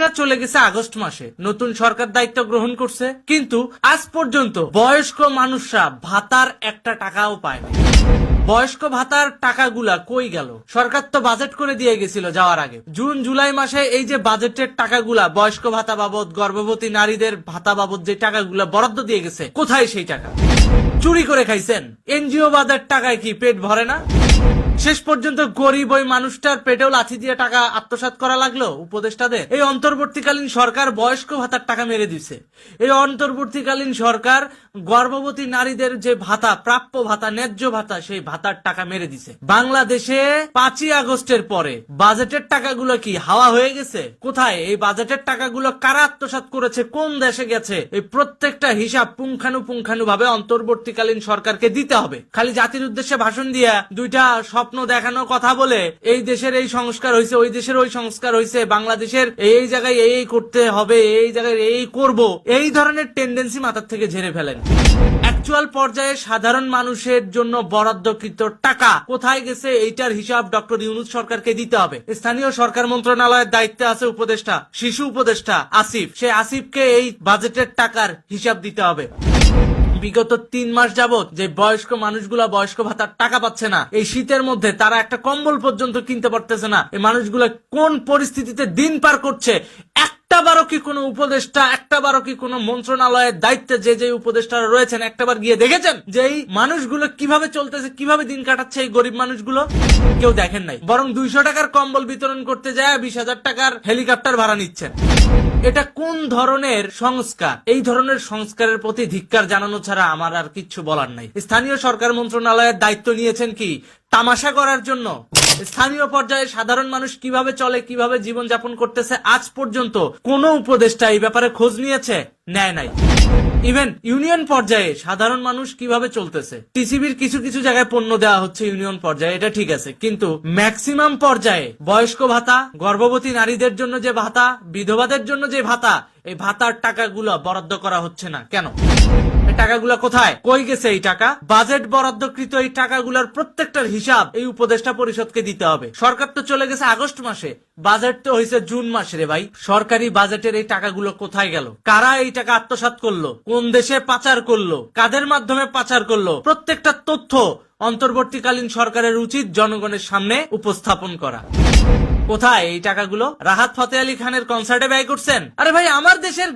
সরকার চলে গেছে আগস্ট মাসে, নতুন সরকার দায়িত্ব গ্রহণ করছে, কিন্তু আজ পর্যন্ত বয়স্ক মানুষরা ভাতার একটা টাকাও পায়নি। বয়স্ক ভাতার টাকাগুলা কই গেল? সরকার তো বাজেট করে দিয়ে গেছিল যাওয়ার আগে। জুন জুলাই মাসে এই যে বাজেটের টাকাগুলা বয়স্ক ভাতা বাবদ, গর্ভবতী নারীদের ভাতা বাবদ যে টাকাগুলা বরাদ্দ দিয়ে গেছে, কোথায় সেই টাকা? চুরি করে খাইছেন। এনজিও বাদের টাকায় কি পেট ভরে না? শেষ পর্যন্ত গরিব ওই মানুষটার পেটেও লাথি দিয়ে টাকা আত্মসাৎ করা লাগলো উপদেষ্টাদের। এই অন্তর্বর্তীকালীন সরকার বয়স্ক ভাতার টাকা মেরে দিছে। এই অন্তর্বর্তীকালীন সরকার গর্ভবতী নারীদের যে ভাতা, প্রাপ্য ভাতা, ন্যায্য ভাতা, সেই ভাতার টাকা মেরে দিছে। বাংলাদেশে 5ই আগস্টের পরে বাজেটের টাকাগুলো কি হাওয়া হয়ে গেছে? কোথায় এই বাজেটের টাকাগুলো কারা আত্মসাৎ করেছে, কোন দেশে গেছে, এই প্রত্যেকটা হিসাব পুঙ্খানু ভাবে অন্তর্বর্তীকালীন সরকারকে দিতে হবে। খালি জাতির উদ্দেশ্যে ভাষণ দিয়া দুইটা স্বপ্ন দেখানোর কথা বলে এই দেশের এই সংস্কার হয়েছে, ওই দেশের ওই সংস্কার হয়েছে, বাংলাদেশের এই জায়গায় এই করতে হবে, এই জায়গায় এই করব, এই ধরনের টেন্ডেন্সি মাথার থেকে ঝেড়ে ফেলেন। অ্যাকচুয়াল পর্যায়ে সাধারণ মানুষের জন্য বরাদ্দকৃত টাকা কোথায় গেছে, এইটার হিসাব ডক্টর ইউনূস সরকারকে দিতে হবে। স্থানীয় সরকার মন্ত্রণালয়ের দায়িত্বে আছে উপদেষ্টা, শিশু উপদেষ্টা আসিফ। সেই আসিফকে এই বাজেটের টাকার হিসাব দিতে হবে। বিগত 3 মাস যাবত যে বয়স্ক মানুষগুলা বয়স্ক ভাতার টাকা পাচ্ছে না, এই শীতের মধ্যে তারা একটা কম্বল পর্যন্ত কিনতে পারতেছে না, এই মানুষগুলা কোন পরিস্থিতিতে দিন পার করছে, একটাবারও কি কোনো উপদেষ্টা, একটাবারও কি কোনো মন্ত্রণালয়ের দায়িত্বে যে উপদেষ্টারা রয়েছেন একটাবার গিয়ে দেখেছেন যে এই মানুষগুলো কিভাবে চলতেছে, কিভাবে দিন কাটাচ্ছে এই গরিব মানুষগুলো? কেউ দেখেন নাই। বরং 200 টাকার কম্বল বিতরণ করতে যায় 20,000 টাকার হেলিকপ্টার ভাড়া নিচ্ছেন। এটা কোন ধরনের সংস্কার? এই ধরনের সংস্কারের প্রতি ধিক্কার জানানো ছাড়া আমার আর কিচ্ছু বলার নাই। স্থানীয় সরকার মন্ত্রণালয়ের দায়িত্ব নিয়েছেন কি তামাশা করার জন্য? স্থানীয় পর্যায়ে সাধারণ মানুষ কিভাবে চলে, কিভাবে জীবন যাপন করতেছে, আজ পর্যন্ত কোন উপদেষ্টা এই ব্যাপারে খোঁজ নিয়েছে? নেয় নাই। ইভেন ইউনিয়ন পর্যায়ে সাধারণ মানুষ কিভাবে চলতেছে, টিসিবির কিছু কিছু জায়গায় পণ্য দেওয়া হচ্ছে ইউনিয়ন পর্যায়ে, এটা ঠিক আছে, কিন্তু ম্যাক্সিমাম পর্যায়ে বয়স্ক ভাতা, গর্ভবতী নারীদের জন্য যে ভাতা, বিধবাদের জন্য যে ভাতা, এই ভাতার টাকাগুলো বরাদ্দ করা হচ্ছে না কেন? এই টাকাগুলো কোথায়, কই গেছে এই টাকা? বাজেট বরাদ্দকৃত এই টাকাগুলোর প্রত্যেকটার হিসাব এই উপদেষ্টা পরিষদকে দিতে হবে। সরকার তো চলে গেছে আগস্ট মাসে, বাজেট তো হয়েছে জুন মাসে রে ভাই। সরকারি বাজেটের এই টাকাগুলো কোথায় গেল? কারা এই টাকা আত্মসাৎ করলো? কোন দেশে পাচার করলো? কাদের মাধ্যমে পাচার করলো? প্রত্যেকটা তথ্য অন্তর্বর্তীকালীন সরকারের উচিত জনগণের সামনে উপস্থাপন করা। কোথায় এই টাকাগুলো? রাহাত ফতে আলী খানের কনসার্টে ব্যয় করছেন? আরে ভাই, আমার দেশের